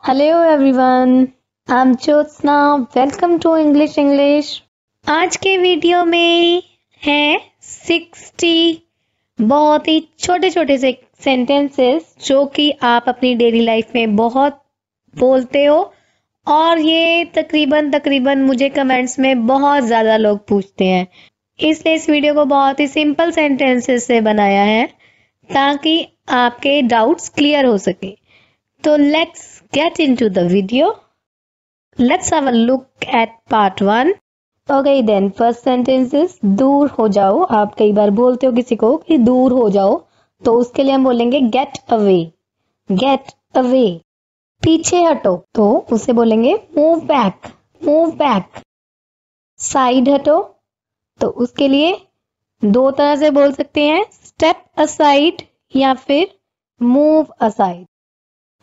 Hello everyone, I am Jyotsna. Welcome to English. आज के video में है 60 बहुत ही छोटे छोटे से सेंटेंसेस जो कि आप अपनी डेली लाइफ में बहुत बोलते हो और ये तकरीबन मुझे कमेंट्स में बहुत ज़्यादा लोग पूछते हैं। इसलिए इस वीडियो को बहुत ही सिंपल सेंटेंसेस से बनाया है ताकि आपके डाउट्स क्लियर हो सके। तो let's get into the video. Let's have a look at part 1. Okay then, first sentence is दूर हो जाओ। आप कई बार बोलते हो किसी को कि दूर हो जाओ, तो उसके लिए हम बोलेंगे get away. Get away. पीछे हटो, तो उसे बोलेंगे move back. Move back. Side हटो, तो उसके लिए दो तरह से बोल सकते हैं, step aside या फिर move aside.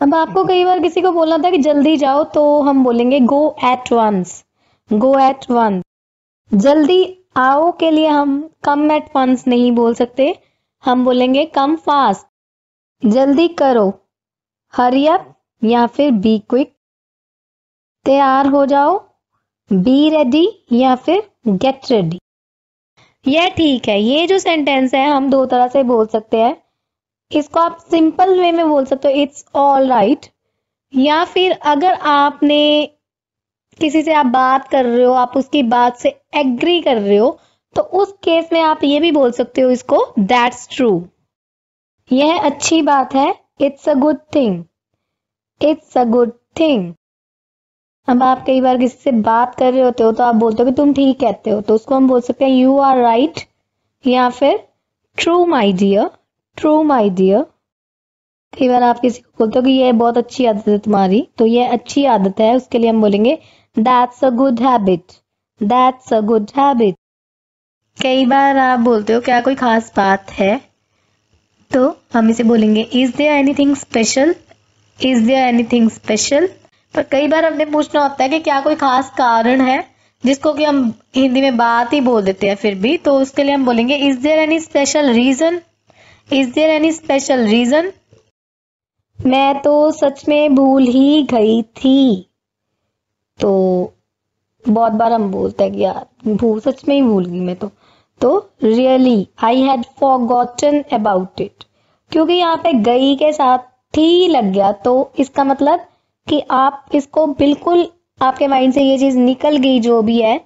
अब आपको कई बार किसी को बोलना था कि जल्दी जाओ, तो हम बोलेंगे go at once. Go at once. जल्दी आओ के लिए हम कम एट वंस नहीं बोल सकते, हम बोलेंगे कम फास्ट। जल्दी करो, हरी अप या फिर बी क्विक। तैयार हो जाओ, बी रेडी या फिर गेट रेडी। यह ठीक है। ये जो सेंटेंस है हम दो तरह से बोल सकते हैं। इसको आप सिंपल वे में बोल सकते हो, इट्स ऑल राइट, या फिर अगर आपने किसी से आप बात कर रहे हो, आप उसकी बात से एग्री कर रहे हो, तो उस केस में आप ये भी बोल सकते हो इसको दैट्स ट्रू। यह अच्छी बात है, it's a good thing. It's a good thing. अब आप कई बार किसी से बात कर रहे होते हो तो आप बोलते हो कि तुम ठीक कहते हो, तो उसको हम बोल सकते हैं यू आर राइट या फिर true my dear. True my dear. कई बार आप किसी को बोलते हो कि ये बहुत अच्छी आदत है तुम्हारी, तो ये अच्छी आदत है, उसके लिए हम बोलेंगे that's a good habit. That's a good habit. कई बार आप बोलते हो क्या कोई खास बात है, तो हम इसे बोलेंगे is there anything special. Is there anything special. पर कई बार हमने पूछना होता है कि क्या कोई खास कारण है, जिसको कि हम हिंदी में बात ही बोल देते हैं फिर भी, तो उसके लिए हम बोलेंगे is there any special reason. Is there any special reason. मैं तो सच में भूल ही गई थी। तो बहुत बार हम बोलते हैं कि यार सच में ही भूल गई मैं तो really I had forgotten about it. क्योंकि यहाँ पे गई के साथ ही लग गया, तो इसका मतलब कि आप इसको बिल्कुल आपके माइंड से ये चीज निकल गई जो भी है,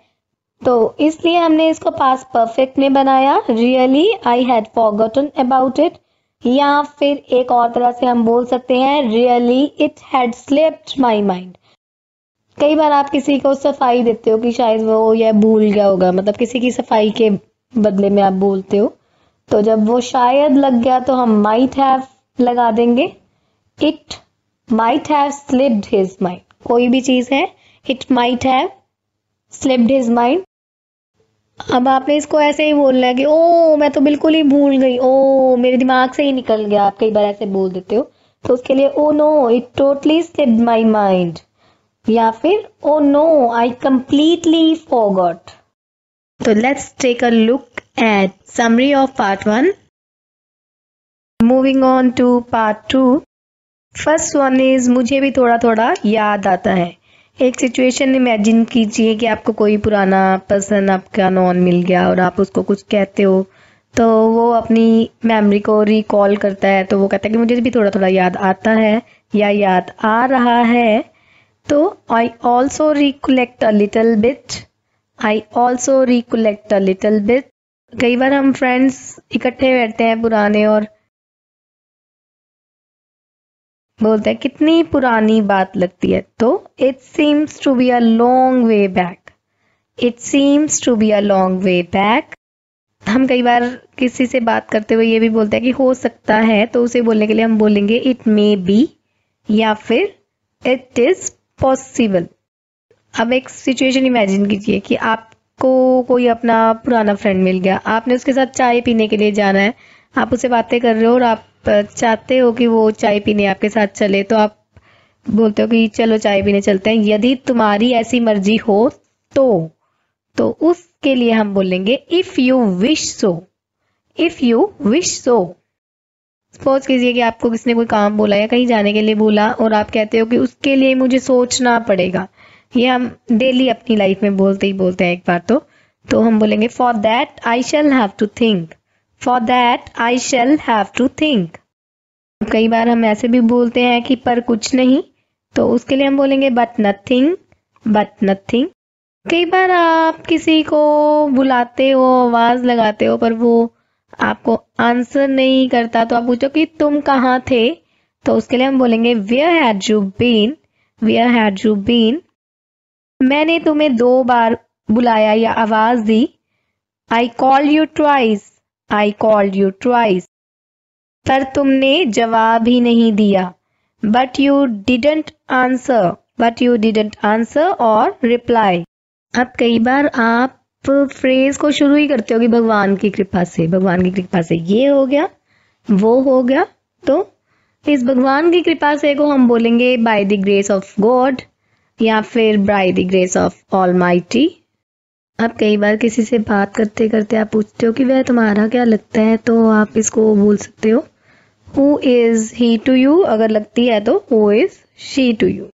तो इसलिए हमने इसको पास्ट परफेक्ट में बनाया, really I had forgotten about it. या फिर एक और तरह से हम बोल सकते हैं really it had slipped my mind. कई बार आप किसी को सफाई देते हो कि शायद वो यह भूल गया होगा, मतलब किसी की सफाई के बदले में आप बोलते हो, तो जब वो शायद लग गया तो हम माइट हैव लगा देंगे। It might have slipped his mind. कोई भी चीज है, it might have slipped his mind. अब आपने इसको ऐसे ही बोलना है कि ओ मैं तो बिल्कुल ही भूल गई, ओ मेरे दिमाग से ही निकल गया। आप कई बार ऐसे बोल देते हो, तो उसके लिए oh no it totally slipped my mind, या फिर oh no I completely forgot. तो let's take a look at summary of part 1। Moving on to part 2। First one is मुझे भी थोड़ा थोड़ा याद आता है। एक सिचुएशन इमेजिन कीजिए कि आपको कोई पुराना पर्सन, आपका नॉन मिल गया और आप उसको कुछ कहते हो, तो वो अपनी मेमोरी को रिकॉल करता है, तो वो कहता है कि मुझे भी थोड़ा थोड़ा याद आता है या याद आ रहा है। तो I also recollect a little bit. I also recollect a little bit. कई बार हम फ्रेंड्स इकट्ठे बैठते हैं पुराने और बोलते हैं कितनी पुरानी बात लगती है, तो it seems to be a long way back. It seems to be a long way back. हम कई बार किसी से बात करते हुए ये भी बोलते हैं कि हो सकता है, तो उसे बोलने के लिए हम बोलेंगे इट मे बी या फिर इट इज पॉसिबल। अब एक सिचुएशन इमेजिन कीजिए कि आपको कोई अपना पुराना फ्रेंड मिल गया, आपने उसके साथ चाय पीने के लिए जाना है, आप उससे बातें कर रहे हो और आप चाहते हो कि वो चाय पीने आपके साथ चले, तो आप बोलते हो कि चलो चाय पीने चलते हैं, यदि तुम्हारी ऐसी मर्जी हो तो उसके लिए हम बोलेंगे if you wish so. If you wish so. Suppose कीजिए कि आपको किसी ने कोई काम बोला या कहीं जाने के लिए बोला और आप कहते हो कि उसके लिए मुझे सोचना पड़ेगा। ये हम डेली अपनी लाइफ में बोलते ही बोलते हैं एक बार तो हम बोलेंगे for that I shall have to think. For that I shall have to think. कई बार हम ऐसे भी बोलते हैं कि पर कुछ नहीं, तो उसके लिए हम बोलेंगे बट नथिंग। But nothing. कई बार आप किसी को बुलाते हो, आवाज लगाते हो, पर वो आपको आंसर नहीं करता, तो आप पूछो कि तुम कहाँ थे, तो उसके लिए हम बोलेंगे where had you been. Where had you been. मैंने तुम्हें 2 बार बुलाया या आवाज दी। I called you twice. I called you twice. पर तुमने जवाब ही नहीं दिया। But you didn't answer. But you didn't answer और रिप्लाई। अब कई बार आप फ्रेज को शुरू ही करते हो कि भगवान की कृपा से, भगवान की कृपा से ये हो गया, वो हो गया, तो इस भगवान की कृपा से को हम बोलेंगे by the grace of God या फिर by the grace of almighty. अब कई बार किसी से बात करते करते आप पूछते हो कि वह तुम्हारा क्या लगता है, तो आप इसको बोल सकते हो who is he to you. अगर लगती है तो who is she to you.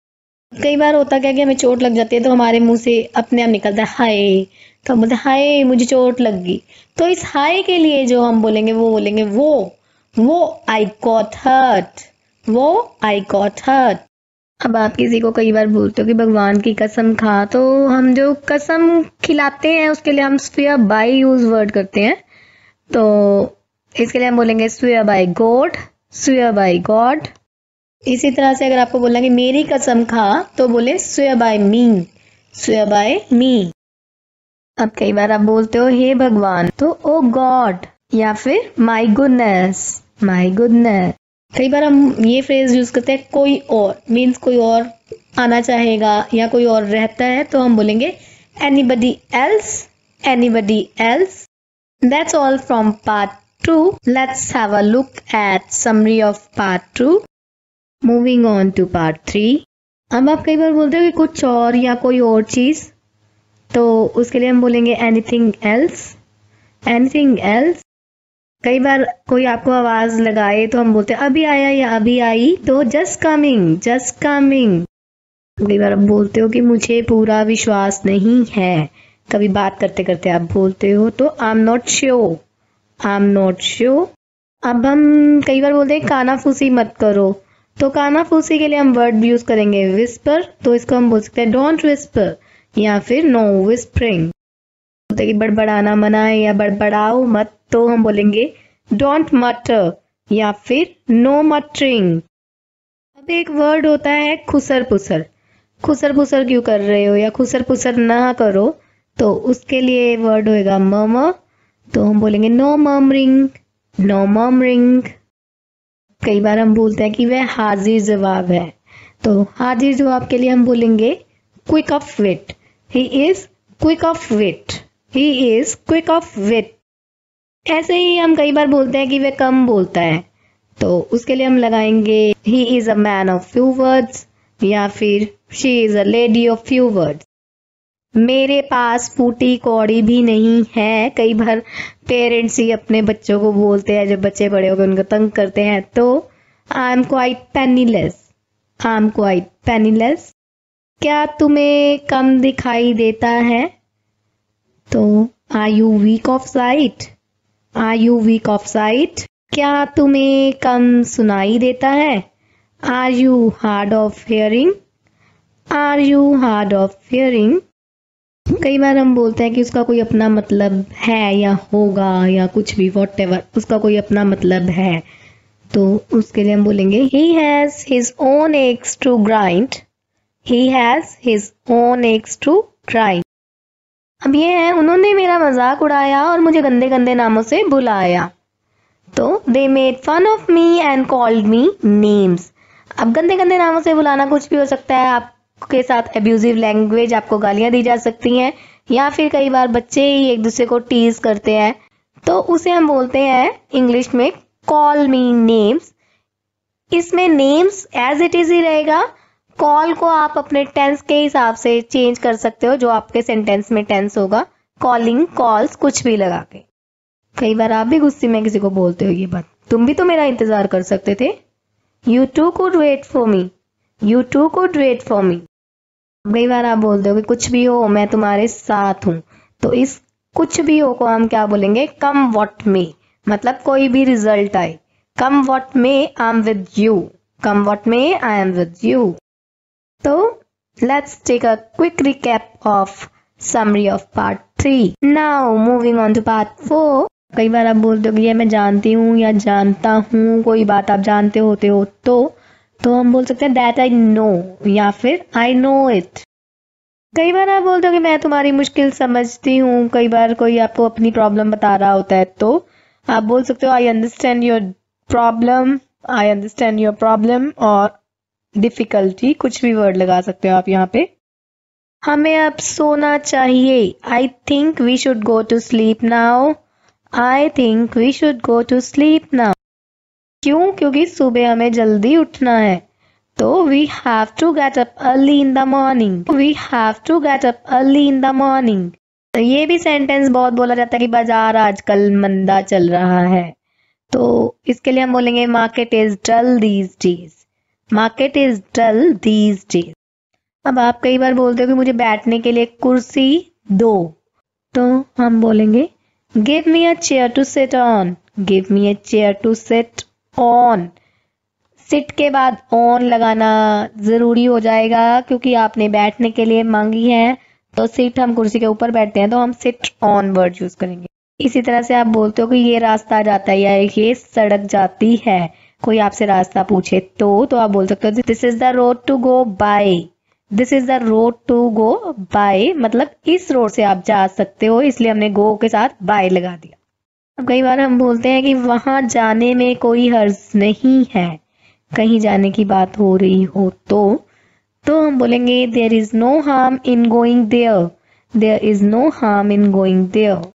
कई बार होता क्या कि हमें चोट लग जाती है तो हमारे मुंह से अपने आप निकलता है हाय, तो हम बोलते हैं हाय मुझे चोट लग गई। तो इस हाय के लिए जो हम बोलेंगे वो बोलेंगे वो आई गॉट हर्ट। वो आई गॉट हर्ट। अब आप किसी को कई बार बोलते हो कि भगवान की कसम खा, तो हम जो कसम खिलाते हैं उसके लिए हम स्वेयर बाय यूज वर्ड करते हैं। तो इसके लिए हम बोलेंगे swear by God. Swear by God. इसी तरह से अगर आपको बोलना कि मेरी कसम खा, तो बोले swear by me. Swear by me. अब कई बार आप बोलते हो हे भगवान, तो ओ गॉड या फिर माय गुडनेस। My goodness. कई बार हम ये फ्रेज यूज करते हैं कोई और, मीन्स कोई और आना चाहेगा या कोई और रहता है, तो हम बोलेंगे anybody else. Anybody else. That's all from part 2. Let's have a look at summary of part 2. Moving on to part 3. अब आप कई बार बोलते हो कि कुछ और या कोई और चीज, तो उसके लिए हम बोलेंगे anything else. Anything else. कई बार कोई आपको आवाज लगाए तो हम बोलते हैं अभी आया या अभी आई, तो just coming. Just coming. कई बार आप बोलते हो कि मुझे पूरा विश्वास नहीं है, कभी बात करते करते आप बोलते हो, तो I am not sure. I am not sure. अब हम कई बार बोलते हैं कानाफूसी मत करो, तो कानाफूसी के लिए हम वर्ड यूज करेंगे विस्पर, तो इसको हम बोल सकते हैं डोंट विस्पर या फिर नो विस्परिंग। बोलते कि बड़बड़ाना मना है या बड़बड़ाओ मत, तो हम बोलेंगे डोंट मटर या फिर नो मटरिंग। अब एक वर्ड होता है खुसर पुसर। खुसर पुसर क्यों कर रहे हो या खुसर पुसर ना करो, तो उसके लिए वर्ड होएगा मर्मर, तो हम बोलेंगे नो मर्मरिंग। No murmuring. कई बार हम बोलते हैं कि वह हाजिर जवाब है, तो हाजिर जवाब के लिए हम बोलेंगे quick of wit. He is quick of wit. He is quick of wit. ऐसे ही हम कई बार बोलते हैं कि वह कम बोलता है, तो उसके लिए हम लगाएंगे he is a man of few words या फिर she is a lady of few words. मेरे पास फूटी कौड़ी भी नहीं है। कई बार पेरेंट्स ही अपने बच्चों को बोलते हैं, जब बच्चे बड़े होकर उनको तंग करते हैं, तो I am quite penniless. I am quite penniless. क्या तुम्हें कम दिखाई देता है, तो are you weak of sight. Are you weak of sight. क्या तुम्हें कम सुनाई देता है, are you hard of hearing. Are you hard of hearing. कई बार हम बोलते हैं कि उसका कोई अपना मतलब है या होगा या कुछ भी व्हाटएवर, उसका कोई अपना मतलब है, तो उसके लिए हम बोलेंगे he has his own eggs to grind. He has his own eggs to grind. अब ये है उन्होंने मेरा मजाक उड़ाया और मुझे गंदे गंदे नामों से बुलाया, तो they made fun of me and called me names. अब गंदे गंदे नामों से बुलाना कुछ भी हो सकता है, आपके साथ एब्यूजिव लैंग्वेज, आपको गालियां दी जा सकती हैं, या फिर कई बार बच्चे ही एक दूसरे को टीज करते हैं, तो उसे हम बोलते हैं इंग्लिश में कॉल मी नेम्स। इसमें नेम्स एज इट इज ही रहेगा। कॉल को आप अपने टेंस के हिसाब से चेंज कर सकते हो, जो आपके सेंटेंस में टेंस होगा, कॉलिंग, कॉल्स, कुछ भी लगा के। कई बार आप भी गुस्से में किसी को बोलते हो ये बात, तुम भी तो मेरा इंतजार कर सकते थे। You too could wait for me. You too could wait for me. कई बार आप बोलते हो कि कुछ भी हो मैं तुम्हारे साथ हूं, तो इस कुछ भी हो को हम क्या बोलेंगे? कम वॉट मे, मतलब कोई भी रिजल्ट आए। Come what may I am with you. Come what may I am with you. तो let's take a quick recap of summary of part 3। Now moving on to part 4। कई बार आप बोलते हो कि ये मैं जानती हूँ या जानता हूँ, कोई बात आप जानते होते हो तो हम बोल सकते हैं दैट आई नो या फिर आई नो इट। कई बार आप बोलते हो कि मैं तुम्हारी मुश्किल समझती हूँ। कई बार कोई आपको अपनी प्रॉब्लम बता रहा होता है तो आप बोल सकते हो I understand your problem, I understand your problem, और डिफिकल्टी, कुछ भी वर्ड लगा सकते हो आप यहाँ पे। हमें अब सोना चाहिए। I think we should go to sleep now. I think we should go to sleep now. क्यों? क्योंकि सुबह हमें जल्दी उठना है। तो we have to get up early in the morning. We have to get up early in the morning. तो ये भी सेंटेंस बहुत बोला जाता है कि बाजार आजकल मंदा चल रहा है। तो इसके लिए हम बोलेंगे market is dull these days. Market is dull these days. अब आप कई बार बोलते हो कि मुझे बैठने के लिए कुर्सी दो, तो हम बोलेंगे give me a chair to sit on. Give me a chair to sit on. Sit के बाद ऑन लगाना जरूरी हो जाएगा क्योंकि आपने बैठने के लिए मांगी है। तो सिट हम कुर्सी के ऊपर बैठते हैं तो हम सिट ऑन वर्ड यूज करेंगे। इसी तरह से आप बोलते हो कि ये रास्ता जाता है या ये सड़क जाती है, कोई आपसे रास्ता पूछे तो आप बोल सकते हो this is the road to go by. This is the road to go by, मतलब इस रोड से आप जा सकते हो, इसलिए हमने गो के साथ बाय लगा दिया। अब कई बार हम बोलते हैं कि वहां जाने में कोई हर्ज नहीं है। कहीं जाने की बात हो रही हो तो हम बोलेंगे there is no harm in going there. There is no harm in going there.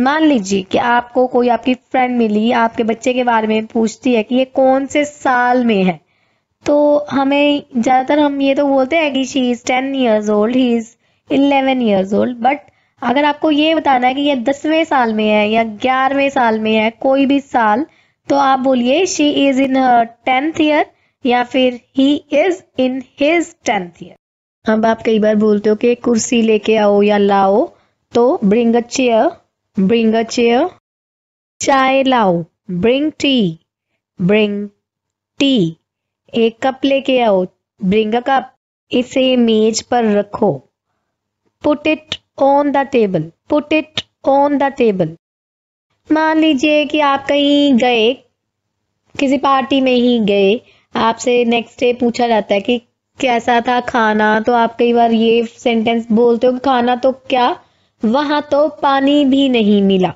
मान लीजिए कि आपको कोई आपकी फ्रेंड मिली, आपके बच्चे के बारे में पूछती है कि ये कौन से साल में है, तो हमें ज्यादातर हम ये तो बोलते हैं कि she is 10 years old, he is 11 years old। But अगर आपको ये बताना है कि ये 10वें साल में है या 11वें साल में है, कोई भी साल, तो आप बोलिए she is in her 10th year या फिर he is in his 10th year। अब आप कई बार बोलते हो कि कुर्सी लेके आओ या लाओ, तो bring a chair. Bring a chair. चाय लाओ, ब्रिंग टी। Bring T. एक कप लेके आओ, ब्रिंग अ कप। इसे मेज पर रखो, put it on the table. Put it on the table. मान लीजिए कि आप कहीं गए, किसी पार्टी में ही गए, आपसे नेक्स्ट डे पूछा जाता है कि कैसा था खाना, तो आप कई बार ये सेंटेंस बोलते हो कि खाना तो क्या, वहां तो पानी भी नहीं मिला।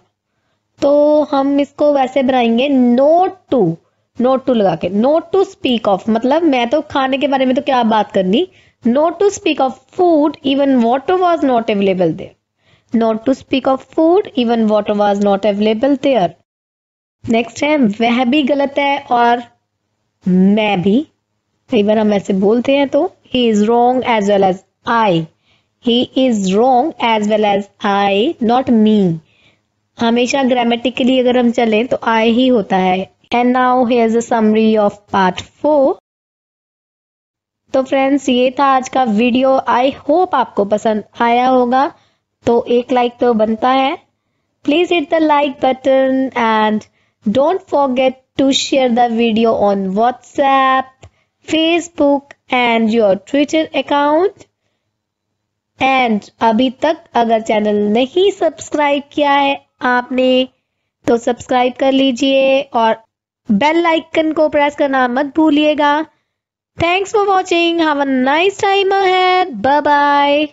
तो हम इसको वैसे बनाएंगे नोट टू। नोट टू लगा के, नोट टू स्पीक ऑफ, मतलब मैं तो खाने के बारे में तो क्या बात करनी। Not to speak of food even water was not available there. Not to speak of food even water was not available there. Next है वह भी गलत है और मैं भी। कई बार हम ऐसे बोलते हैं तो he is wrong as well as I. He is wrong as well as I, not me. हमेशा ग्रामेटिकली अगर हम चलें तो आई ही होता है। And now here is a summary of part 4। तो फ्रेंड्स ये था आज का वीडियो। आई होप आपको पसंद आया होगा, तो एक लाइक तो बनता है। Please hit the like button and don't forget to share the video on WhatsApp, Facebook and your Twitter account. And अभी तक अगर चैनल नहीं सब्सक्राइब किया है आपने तो सब्सक्राइब कर लीजिए और बेल आइकन को प्रेस करना मत भूलिएगा। Thanks for watching. Have a nice time ahead. Bye bye.